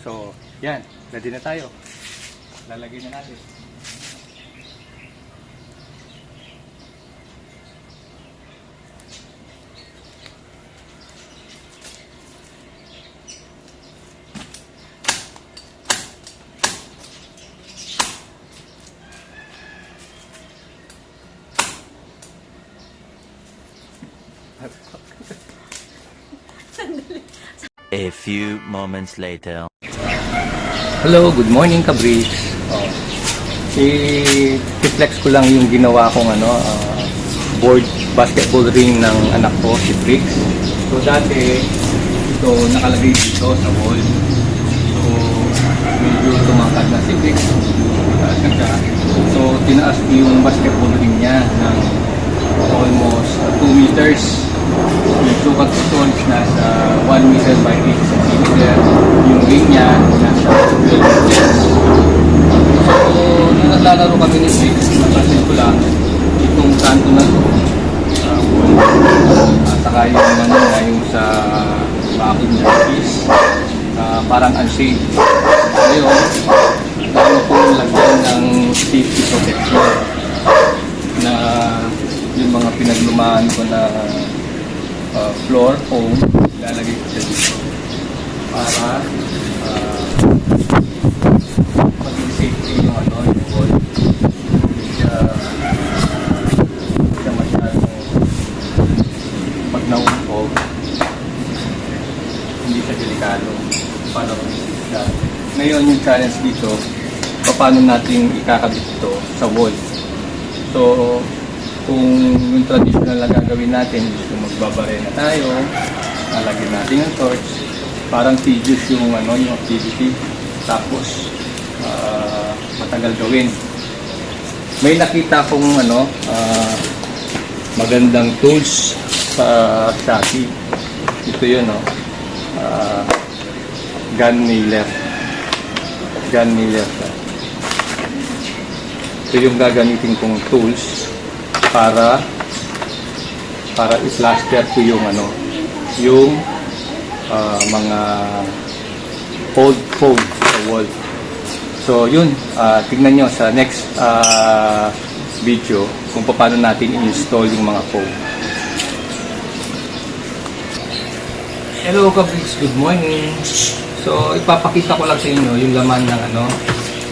So, yan. Ready na tayo. Lalagay na natin. A few moments later. Hello, good morning Kabricks. I-flex ko lang yung ginawa kong board basketball ring ng anak ko, si Bricks. So dati, ito nakalagay dito sa wall. So medyo tumakad na si Bricks. So tinaas ko yung basketball ring niya ng almost 2 meters. Yung sukat ko nasa 1 meter by 8 cm. Yung ring niya nasa 12 meters. So, nung naglalaro kami ni Bricks, napansin ko lang itong kanto na to. Saka yung sa bakod niya is parang unsafe. Ngayon, lalo kong lagyan ng safety protection na yung mga pinaglumaan ko na floor foam, lalagay ko siya dito para maging safety yung yung wall. Hindi siya masyadong pag naumpog, hindi siya delikado paano mag-isip siya. Ngayon yung challenge dito, paano natin ikakabit ito sa wall. So kung yung traditional na gagawin natin, gusto magbabare na tayo, lalagyan natin yung torch, parang tedious yung yung activity, tapos matagal gawin. May nakita kong magandang tools sa Shopee. Ito yun, gun nailer. Gun nailer siya. Ito yung gagamitin kong tools para i-plaster ko yung yung mga old foam sa wall. So yun, tignan nyo sa next video kung paano natin i-install yung mga foam. Hello Kabricks, good morning. So ipapakita ko lang sa inyo yung laman ng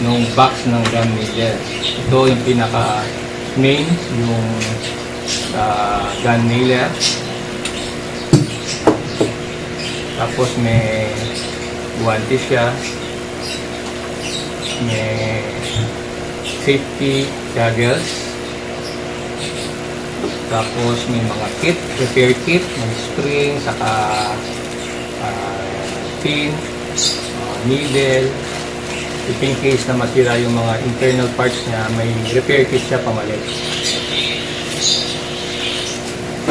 nung box ng gun nailer. Ito yung pinaka main, yung gun nailer. Tapos may guante siya, may safety goggles, tapos may mga kit, repair kit, may spring, saka pin, needle. If in case na masira yung mga internal parts niya, may repair kit siya pamalit.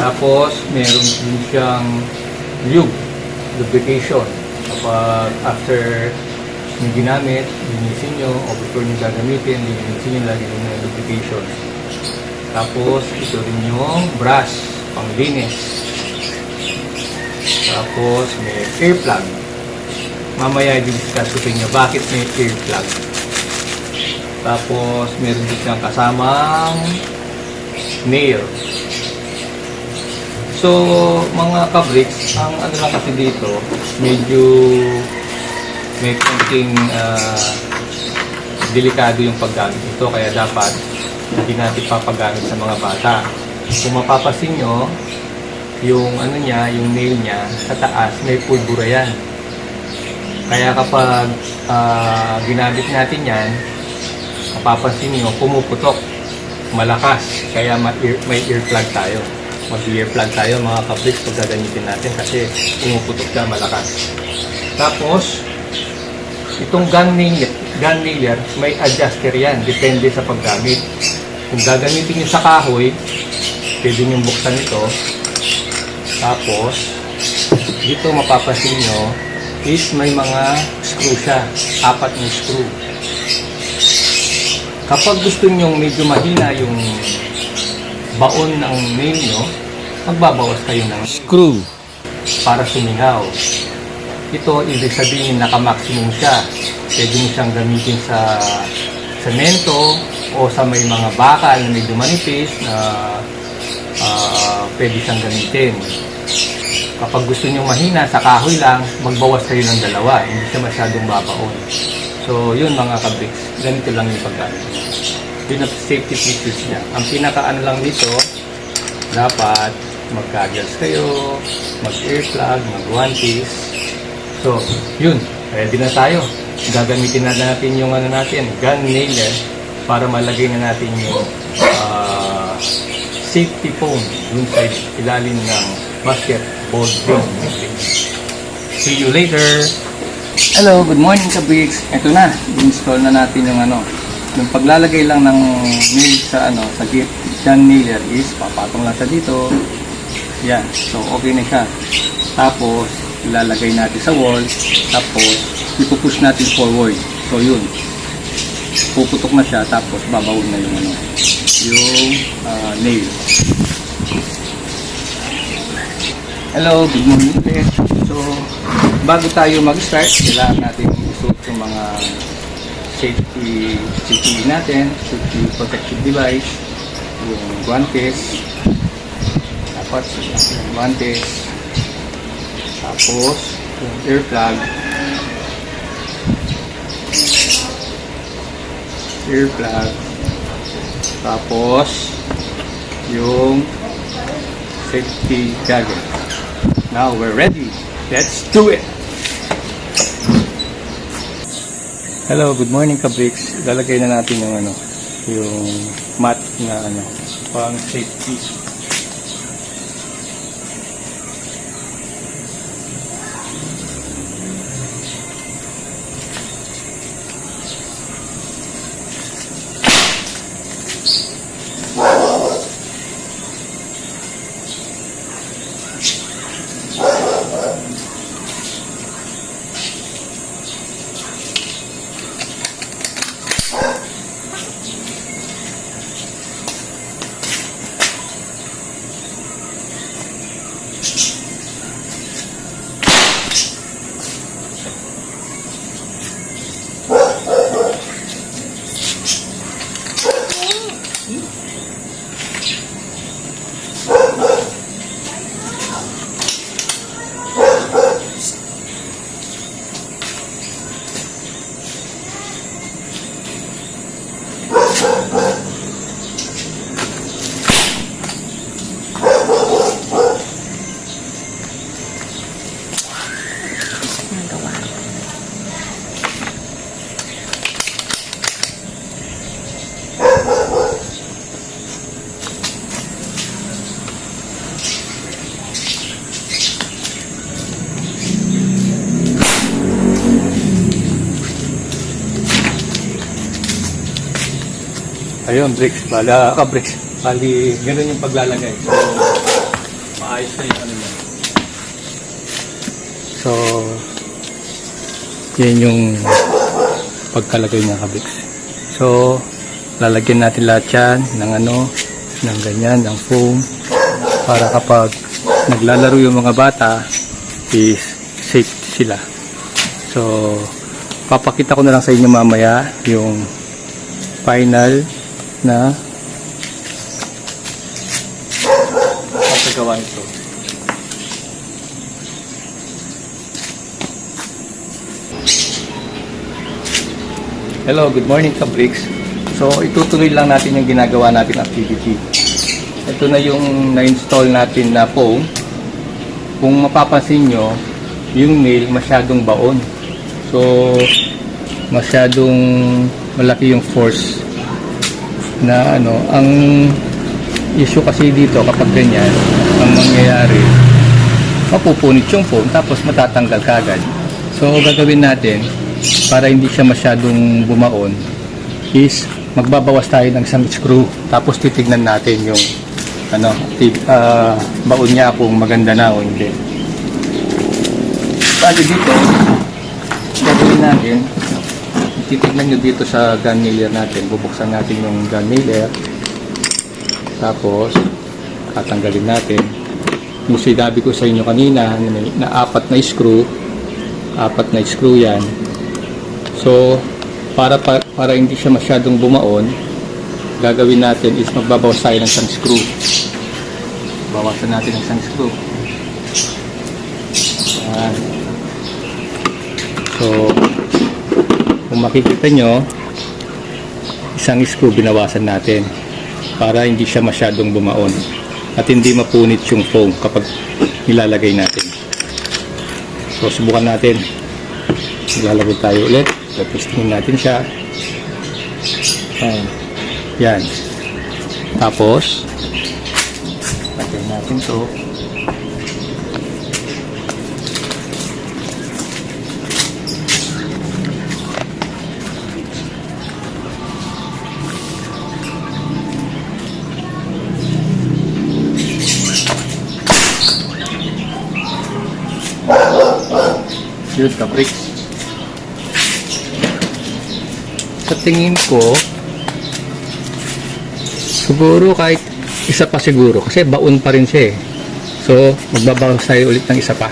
Tapos, meron din siyang lubrication. Kapag after nyo ginamit, linisin nyo, o before nyo gagamitin, linisin nyo lagi ng lubrication. Tapos, ito rin yung brush, panglinis. Tapos, may air plug. Mamaya i-discuss ko sa inyo bakit may ear plug. Tapos meron din siyang kasamang nail. So mga Kabricks, ang lang kasi dito, medyo may konting delikado yung paggamit nito, kaya dapat hindi natin papagamit sa mga bata. Kung mapapasin nyo, yung niya, yung nail niya, sa taas may pulbura yan. Kaya kapag ginamit natin yan, mapapansin nyo, pumuputok, malakas. Kaya may earplug tayo. Mag-earplug tayo mga Kabricks pag gagamitin natin kasi pumuputok siya, malakas. Tapos, itong gun nailer, may adjuster yan. Depende sa paggamit. Kung gagamitin nyo sa kahoy, pwede nyo buksan ito. Tapos, dito mapapansin nyo, is may mga screw siya, 4 na screw. Kapag gusto nyo medyo mahina yung baon ng nail nyo, magbabawas kayo ng screw para sumingaw. ito ibig sabihin naka-maximum siya. Pwede mo siyang gamitin sa semento o sa may mga bakal na medyo manipis na pwede siyang gamitin. Kapag gusto nyo mahina, sa kahoy lang, magbawas kayo ng dalawa. Hindi siya masyadong babaon. So, yun mga kabriks. Ganito lang yung paggamit. Yun ang safety features niya. Ang pinaka-ano lang dito, dapat mag-goggles kayo, mag-ear plug, mag-one-piece. So, yun. Ready na tayo. Gagamitin na natin yung ano natin, gun nailer, para malagay na natin yung safety foam dun sa ilalim ng basketball ring. See you later! Hello, good morning kabriks. Ito na, install na natin yung ano. Yung paglalagay lang ng nail sa ano, sa gun nailer is papatong lang sa dito. Yan, so okay na siya. Tapos, ilalagay natin sa wall. Tapos, ipupush natin forward. So yun, puputok na siya. Tapos, babawin na yung ano, yung nail. Hello, good morning ulit. So, bago tayo mag-start, kailangan natin isuot yung mga safety natin, safety protective device, yung guantes, tapos yung guantes, tapos yung ear plug, tapos yung safety goggles. Now we're ready. Let's do it! Hello, good morning kabriks. Lalagay na natin yung ano, yung mat na ano, pang safety. Ayun, bricks. Bricks. Bali, ganoon yung paglalagay. So, maayos na yung ano yan. So, yan yung pagkalagay niya, kabricks. So, lalagyan natin lahat yan ng ano, ng ganyan, ng foam, para kapag naglalaro yung mga bata, is safe sila. So, papakita ko na lang sa inyo mamaya yung final na pagkagawa nito. Hello, good morning kabriks. So itutuloy lang natin yung ginagawa natin activity. Ito na yung na-install natin na foam. Kung mapapansin nyo, yung nail masyadong baon. So masyadong malaki yung force na ano, ang issue kasi dito kapag ganyan, ang mangyayari, mapupunit yung foam tapos matatanggal kagad. So gagawin natin para hindi siya masyadong bumaon is magbabawas tayo ng isang screw, tapos titignan natin yung ano, baon niya kung maganda na o hindi. Bali dito, gagawin natin, titignan nyo dito sa gun nailer natin, bubuksan natin yung gun nailer, tapos tatanggalin natin yung sinabi ko sa inyo kanina na 4 na screw, 4 na screw yan. So, para hindi siya masyadong bumaon, gagawin natin is magbabawas tayo ng isang screw. Bawasan natin ng isang screw. Yan. So, kung makikita nyo, isang screw binawasan natin para hindi siya masyadong bumaon at hindi mapunit yung foam kapag nilalagay natin. So, subukan natin. Ilalagay tayo ulit. Testingin natin siya. Ayan. Yan. Tapos, lagay natin to. Yun, kabricks. Sa tingin ko, siguro kahit isa pa siguro. Kasi baon pa rin siya eh. So, magbabawas tayo ulit ng isa pa.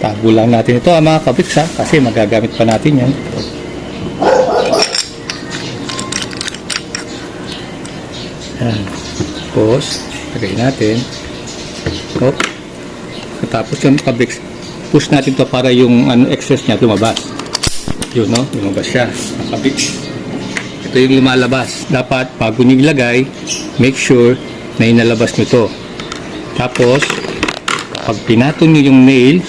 Tago lang natin ito mga kabricks ha, kasi magagamit pa natin yan. Yan. Tapos, lagay natin. Hop. Tapos yung kabricks, push natin to para yung excess niya lumabas. Yun no, lumabas siya. Kabricks. Ito yung lumalabas. Dapat bago nilagay, make sure na inalabas nyo to. Tapos, pag pinatong nyo yung nail,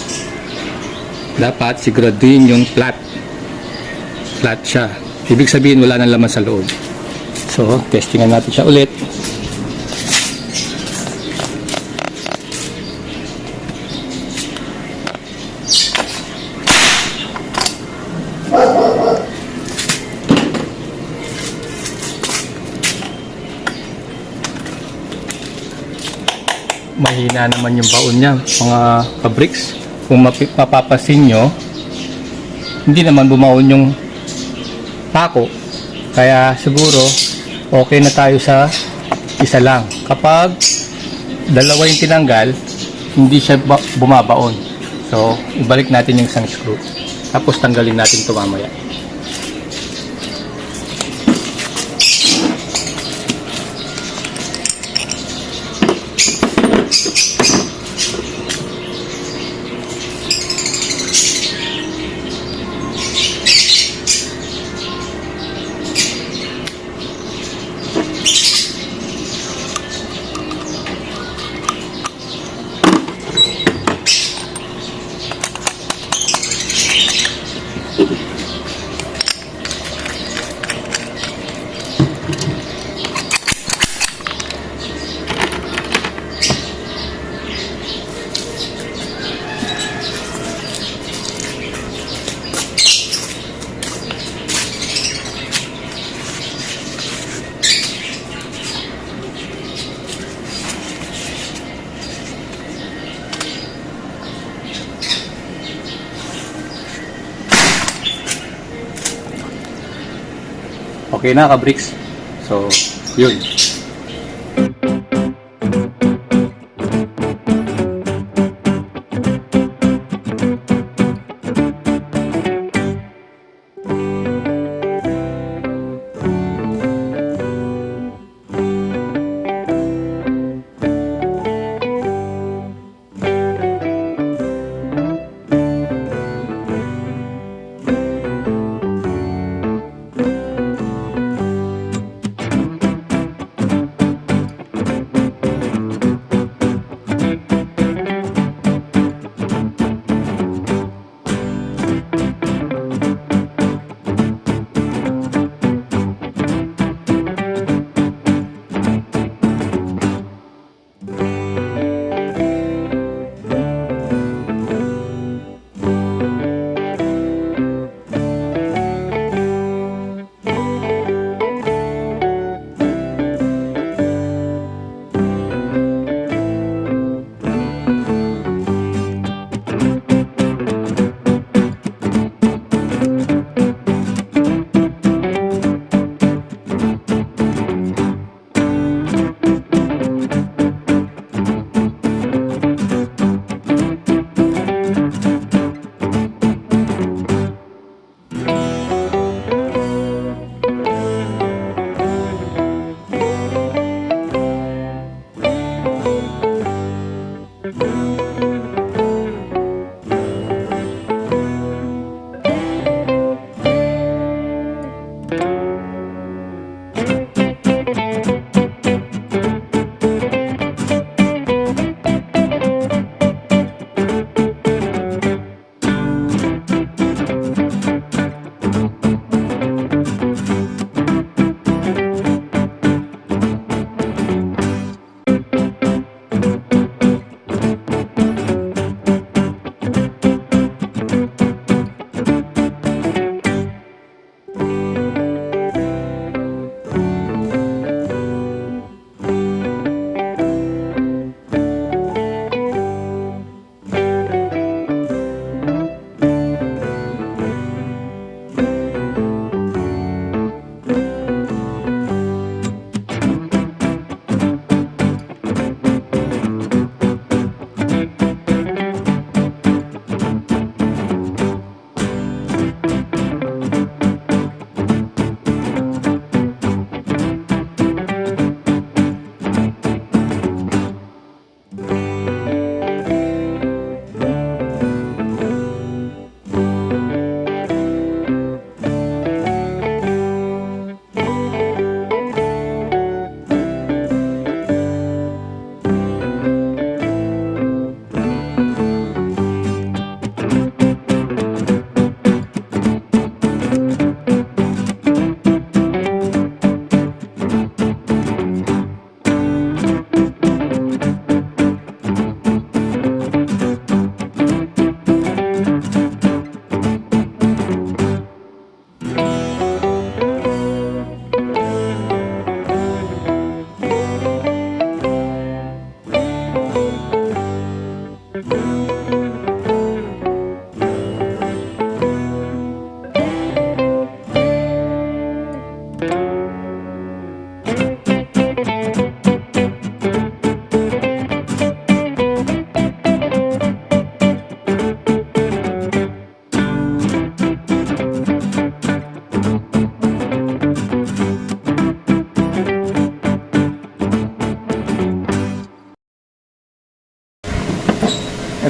dapat siguraduhin yung flat siya, ibig sabihin wala nang laman sa loob. So testingan natin siya ulit. Mahina naman yung baon niya mga kabricks. Kung mapapasin nyo, hindi naman bumaon yung pako. Kaya siguro, okay na tayo sa isa lang. Kapag dalawa yung tinanggal, hindi siya bumabaon. So, ibalik natin yung isang screw. Tapos tanggalin natin ito mamaya. Okay na kabricks. So, yun.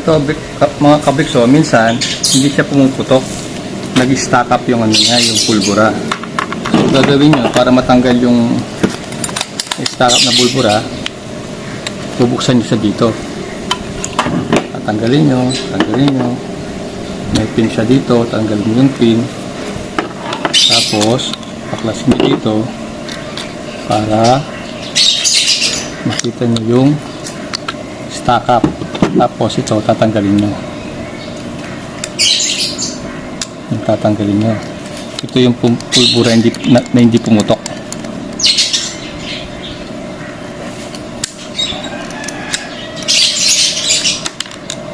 ito, mga kabriks, minsan hindi siya pumuputok. Nag-stack up yung ano niya, yung pulbura. So gagawin nyo para matanggal yung stack up na pulbura, bubuksan nyo siya dito. Tanggalin nyo. May pin siya dito, tanggalin mo yung pin. Tapos, paklasin nyo dito para makita nyo yung stack up. Tapos ito, tatanggalin nyo. Tatanggalin nyo. Ito yung pulbura na hindi pumutok.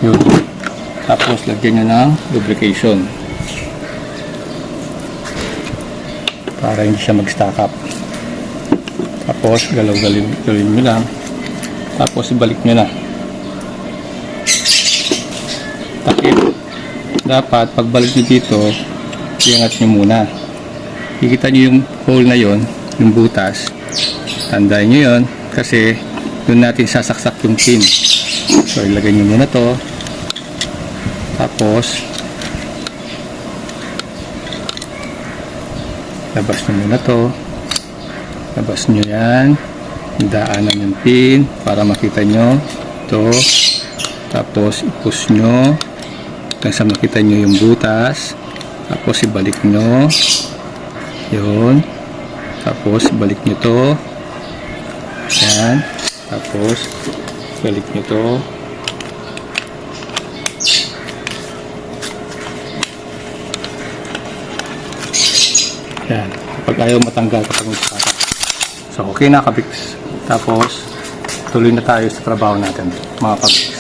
Yun. Tapos lagyan nyo ng lubrication para hindi siya mag-stack up. Tapos galaw-galawin nyo lang. Tapos ibalik nyo na. Takip. Dapat pagbalik nyo dito, iangat nyo muna. Kikita nyo yung hole na yon, yung butas. Tandaan nyo yon kasi doon natin sasaksak yung pin. So ilagay nyo muna to. Tapos labas nyo muna to. Labas nyo yan. Daanan yung pin para makita nyo to. Tapos i-push nyo hanggang sa makita nyo yung butas. Tapos ibalik nyo yun. Tapos ibalik nyo to. Yan. Tapos balik nyo to. Yan. Kapag ayaw matanggal kapag magkakata. So okay na kabiks. Tapos tuloy na tayo sa trabaho natin mga kabiks.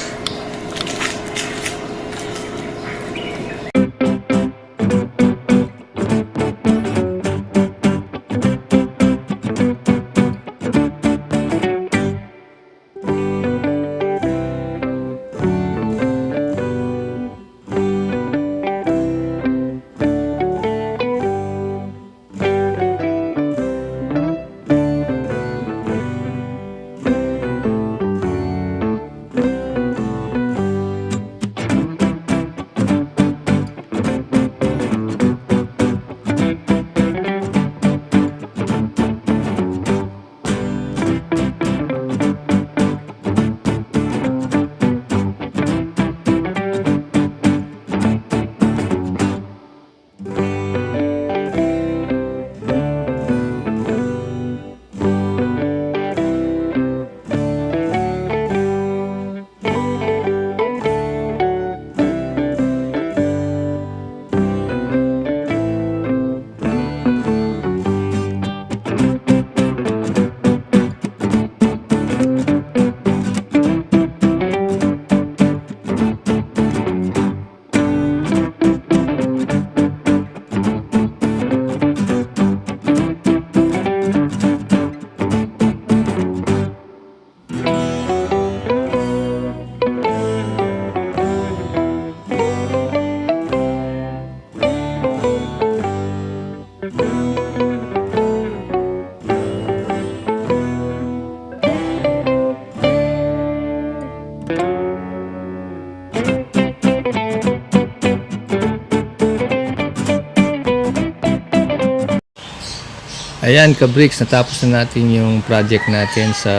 Ayan ka-bricks, natapos na natin yung project natin sa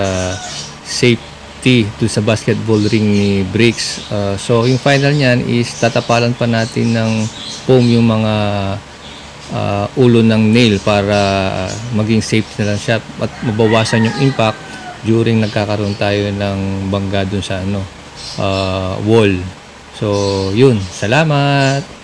safety do sa basketball ring ni Bricks. So yung final niyan is tatapalan pa natin ng foam yung mga ulo ng nail para maging safe na lang siya at mabawasan yung impact during nagkakaroon tayo ng bangga dun sa wall. So yun, salamat!